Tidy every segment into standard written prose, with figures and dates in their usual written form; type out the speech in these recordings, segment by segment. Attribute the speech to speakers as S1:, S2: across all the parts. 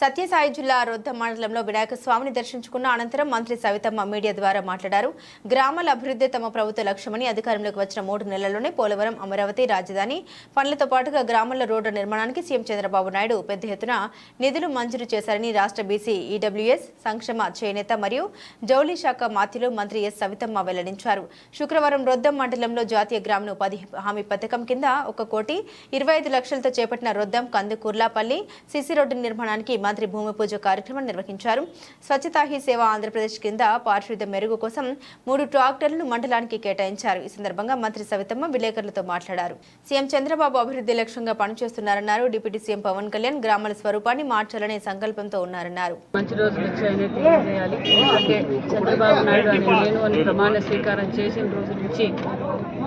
S1: సత్యసాయి జిల్లా రొద్ద మండలంలో వినాయక స్వామిని దర్శించుకున్న అనంతరం మంత్రి సవితమ్మ మీడియా ద్వారా మాట్లాడారు. గ్రామాల అభివృద్ధి తమ ప్రభుత్వ లక్ష్యమని అధికారంలోకి వచ్చిన 3 నెలల్లోనే పోలవరం, అమరావతి రాజధాని పనులతో పాటుగా గ్రామాల రోడ్డు నిర్మాణానికి సీఎం చంద్రబాబు నాయుడు పెద్ద ఎత్తున నిధులు మంజూరు చేశారని రాష్ట్ర బీసీ, ఈడబ్ల్యూఎస్ సంక్షేమ చేనేత మరియు జౌళి శాఖ మాత్యులు మంత్రి ఎస్ సవితమ్మ వెల్లడించారు. శుక్రవారం రొద్ద మండలంలో జాతీయ గ్రామ ఉపాధి హామీ పథకం కింద 1,25 లక్షలతో చేపట్టిన రొద్దం కందుకూర్లాపల్లి సిసి రోడ్డు నిర్మాణానికి మంత్రి భూమి పూజ కార్యక్రమం నిర్వహించారు. స్వచ్ఛతా హీ సేవ ఆంధ్రప్రదేశ్ కింద పారిశుద్ధ్య మెరుగు కోసం 3 ట్రాక్టర్లను మండలానికి కేటాయించారు. ఈ సందర్భంగా మంత్రి సవితమ్మ విలేకరులతో మాట్లాడారు. సీఎం చంద్రబాబు అభివృద్ధి లక్ష్యంగా పనిచేస్తున్నారన్నారు. డిప్యూటీ సీఎం పవన్ కళ్యాణ్ గ్రామాల స్వరూపాన్ని మార్చాలనే సంకల్పంతో ఉన్నారన్నారు.
S2: మంచి రోజులు వచ్చాయని తెలియజేయాలి. అంటే చంద్రబాబు నాయుడు అని నేను అని ప్రమాణ స్వీకారం చేసిన రోజు నుంచి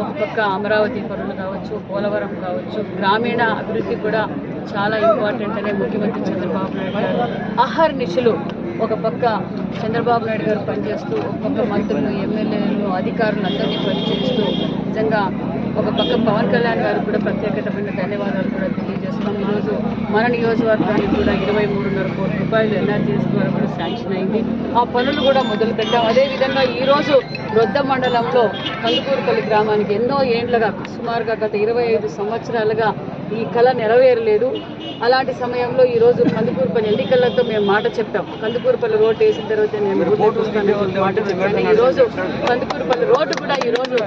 S2: ఒక పక్క అమరావతి పనులు కావచ్చు, పోలవరం కావచ్చు, గ్రామీణ అభివృద్ధి కూడా చాలా ఇంపార్టెంట్ అనే ముఖ్యమంత్రి చంద్రబాబు నాయుడు గారు అహర్నిశలు ఒక పక్క చంద్రబాబు నాయుడు గారు పనిచేస్తూ, ఒక పక్క మంత్రులు, ఎమ్మెల్యేలు, అధికారులు అందరినీ పనిచేస్తూ నిజంగా ఒక పక్క పవన్ కళ్యాణ్ గారు కూడా ప్రత్యేకమైన ధన్యవాదాలు కూడా తెలియజేస్తున్నాం. ఈరోజు మన నియోజకవర్గానికి కూడా 23.5 కోట్ల రూపాయలు ఎన్ఆర్జీఎస్ ద్వారా కూడా శాంక్షన్ అయింది. ఆ పనులు కూడా మొదలు పెట్టాం. అదేవిధంగా ఈరోజు రొద్ద మండలంలో కందుకూరుపల్లి గ్రామానికి ఎన్నో ఏండ్లుగా సుమారుగా గత 25 సంవత్సరాలుగా ఈ కళ నెరవేరలేదు. అలాంటి సమయంలో ఈరోజు కందుకూరుపల్లి ఎన్నికలతో మేము మాట చెప్పాం. కందుకూరుపల్లి రోడ్డు వేసిన తర్వాత నేను రోడ్డు చూస్తానని మాట చెప్పాను. ఈరోజు కందుకూరుపల్లి రోడ్డు కూడా ఈరోజు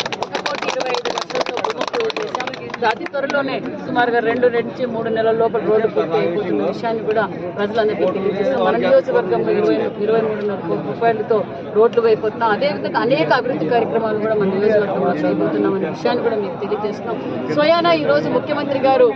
S2: 1,25 లక్షలతో పూర్తి చేశాం. అతి త్వరలోనే సుమారుగా 2 నుంచి 3 నెలల లోపల రోడ్డు పూర్తి అయిపోతున్న విషయాన్ని కూడా ప్రజలందరికీ తెలియజేస్తాం. మన నియోజకవర్గంలో 23.5 కోట్ల రూపాయలతో రోడ్లు అయిపోతున్నాం. అదేవిధంగా అనేక అభివృద్ధి కార్యక్రమాలు కూడా మన నియోజకవర్గంలో చేయబోతున్నాం అనే విషయాన్ని కూడా మీకు తెలియజేస్తున్నాం. స్వయానా ఈరోజు ముఖ్యమంత్రి గారు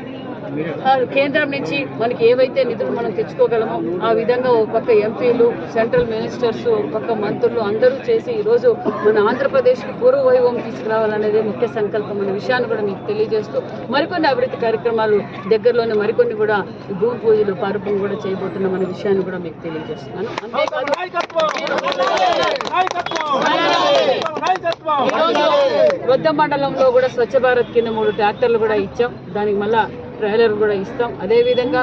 S2: కేంద్రం నుంచి మనకి ఏవైతే నిధులు మనం తెచ్చుకోగలమో ఆ విధంగా ఒక పక్క ఎంపీలు, సెంట్రల్ మినిస్టర్స్, ఒక పక్క మంత్రులు అందరూ చేసి ఈరోజు మన ఆంధ్రప్రదేశ్కి పూర్వ వైభవం తీసుకురావాలనేది ముఖ్య సంకల్పం అనే విషయాన్ని కూడా మీకు తెలియజేస్తూ మరికొన్ని అభివృద్ధి కార్యక్రమాలు దగ్గరలోనే మరికొన్ని కూడా భూమి పూజలు, పార్పులు కూడా చేయబోతున్నాం అనే విషయాన్ని కూడా మీకు తెలియజేస్తున్నాను. రొద్ద మండలంలో కూడా స్వచ్ఛ భారత్ కింద 3 ట్రాక్టర్లు కూడా ఇచ్చాం. దానికి మళ్ళా ట్రైలర్ కూడా ఇస్తాం. అదేవిధంగా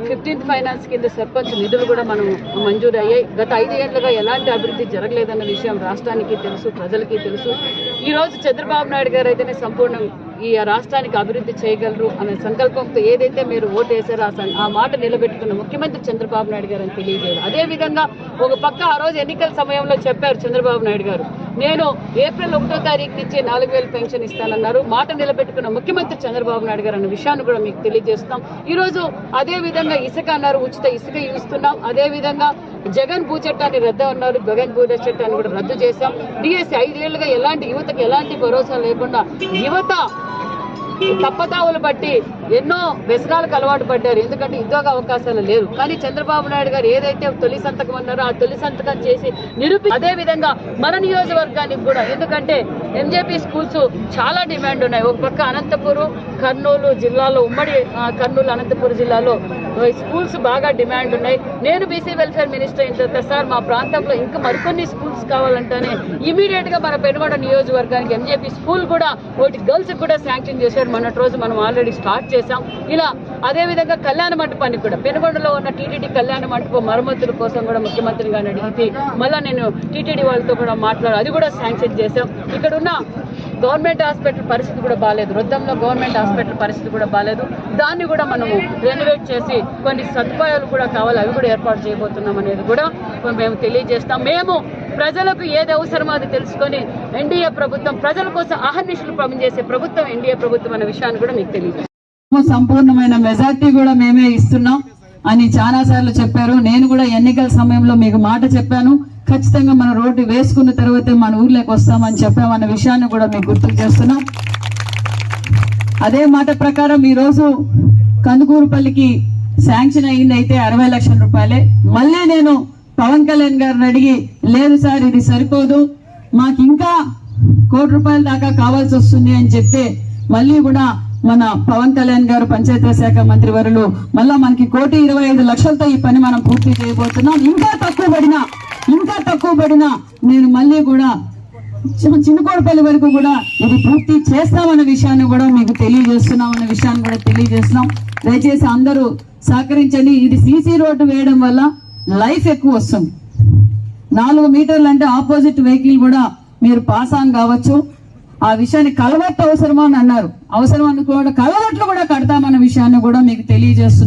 S2: 15th ఫైనాన్స్ కింద సర్పంచ్ నిధులు కూడా మనం మంజూరు అయ్యాయి. గత 5 ఏళ్లుగా ఎలాంటి అభివృద్ధి జరగలేదన్న విషయం రాష్ట్రానికి తెలుసు, ప్రజలకి తెలుసు. ఈరోజు చంద్రబాబు నాయుడు గారు అయితేనే సంపూర్ణం ఈ రాష్ట్రానికి అభివృద్ధి చేయగలరు అనే సంకల్పంతో ఏదైతే మీరు ఓటు వేశారో ఆ మాట నిలబెట్టుకున్న ముఖ్యమంత్రి చంద్రబాబు నాయుడు గారు అని తెలియజేయాలి. అదేవిధంగా ఒక పక్క ఆ రోజు ఎన్నికల సమయంలో చెప్పారు చంద్రబాబు నాయుడు గారు, నేను ఏప్రిల్ 1వ తారీఖు నుంచి 4,000 పెన్షన్ ఇస్తానన్నారు. మాట నిలబెట్టుకున్న ముఖ్యమంత్రి చంద్రబాబు నాయుడు గారు అన్న విషయాన్ని కూడా మీకు తెలియజేస్తాం. ఈరోజు అదేవిధంగా ఇసుక అన్నారు, ఉచిత ఇసుక ఇస్తున్నాం. అదేవిధంగా జగన్ భూ చట్టాన్ని రద్దు అన్నారు, జగన్ భూ చట్టాన్ని కూడా రద్దు చేశాం. డిఎస్సి 5 ఏళ్లుగా యువతకు ఎలాంటి భరోసా లేకుండా యువత తప్పతావులు బట్టి ఎన్నో వ్యసనాలకు అలవాటు పడ్డారు. ఎందుకంటే ఉద్యోగ అవకాశాలు లేవు. కానీ చంద్రబాబు నాయుడు గారు ఏదైతే తొలి సంతకం అన్నారో ఆ తొలి సంతకం చేసి అదేవిధంగా మన నియోజకవర్గానికి కూడా, ఎందుకంటే ఎంజేపీ స్కూల్స్ చాలా డిమాండ్ ఉన్నాయి. ఒక పక్క అనంతపురం, కర్నూలు జిల్లాలో, ఉమ్మడి కర్నూలు, అనంతపురం జిల్లాలో స్కూల్స్ బాగా డిమాండ్ ఉన్నాయి. నేను బీసీ వెల్ఫేర్ మినిస్టర్ అయిన తర్వాత సార్ మా ప్రాంతంలో ఇంకా మరికొన్ని స్కూల్స్ కావాలంటేనే ఇమీడియట్ గా మన పెనుగొండ నియోజకవర్గానికి ఎంజేపీ స్కూల్ కూడా ఒకటి గర్ల్స్ కూడా శాంక్షన్ చేశారు. మొన్నటి రోజు మనం ఆల్రెడీ స్టార్ట్ చేశాం. ఇలా అదేవిధంగా కళ్యాణ మంటపానికి కూడా పెనుగొండలో ఉన్న టీటీడీ కళ్యాణ మంటపం మరమ్మతుల కోసం కూడా ముఖ్యమంత్రి గారిని అడిగితే మళ్ళీ నేను టీటీడీ వాళ్ళతో కూడా అది కూడా శాంక్షన్ చేశాం. ఇక్కడ ఉన్న గవర్నమెంట్ హాస్పిటల్ పరిస్థితి కూడా బాగాలేదు. రొద్దంలో గవర్నమెంట్ హాస్పిటల్ పరిస్థితి కూడా బాగాలేదు. దాన్ని కూడా మనము రెనోవేట్ చేసి కొన్ని సదుపాయాలు కూడా కావాలి, అవి కూడా ఏర్పాటు చేయబోతున్నాం అనేది కూడా మేము తెలియజేస్తాం. మేము ప్రజలకు ఏది అవసరమో అది తెలుసుకొని ఎన్డీఏ ప్రభుత్వం ప్రజల కోసం అహర్నిశలు పనిచేసే ప్రభుత్వం ఎన్డీఏ ప్రభుత్వం అనే విషయాన్ని కూడా మీకు తెలియజేస్తాం.
S3: సంపూర్ణమైన మెజార్టీ కూడా మేమే ఇస్తున్నాం అని చాలా సార్లు చెప్పారు. నేను కూడా ఎన్నికల సమయంలో మీకు మాట చెప్పాను, ఖచ్చితంగా మన రోడ్డు వేసుకున్న తర్వాతే మన ఊర్లోకి వస్తామని చెప్పామన్న విషయాన్ని కూడా మీకు గుర్తు చేస్తున్నాం. అదే మాట ప్రకారం ఈరోజు కందుకూరుపల్లికి శాంక్షన్ అయింది అయితే 60 లక్షల రూపాయలే. మళ్ళీ నేను పవన్ కళ్యాణ్ గారిని అడిగి, లేదు సార్ ఇది సరిపోదు, మాకు ఇంకా 1 కోటి రూపాయల దాకా కావాల్సి వస్తుంది అని చెప్తే మళ్ళీ కూడా మన పవన్ కళ్యాణ్ గారు పంచాయతీరాజ్ శాఖ మంత్రి వర్యులు మళ్ళా మనకి 1,25 లక్షలతో ఈ పని మనం పూర్తి చేయబోతున్నాం. ఇంకా తక్కువ పడినా నేను మళ్ళీ కూడా చిన్నకోడపల్లి వరకు కూడా ఇది పూర్తి చేస్తామన్న విషయాన్ని కూడా మీకు తెలియజేస్తున్నాం. దయచేసి అందరూ సహకరించండి. ఇది సీసీ రోడ్డు వేయడం వల్ల లైఫ్ ఎక్కువ వస్తుంది. 4 మీటర్లు అంటే ఆపోజిట్ వెహికల్ కూడా మీరు పాస్ ఆన్ కావచ్చు. ఆ విషయాన్ని కలవట్టు అవసరమా అని అన్నారు. అవసరం అనుకోవడం కలవట్లు కూడా కడతామన్న విషయాన్ని కూడా మీకు తెలియజేస్తున్నాను.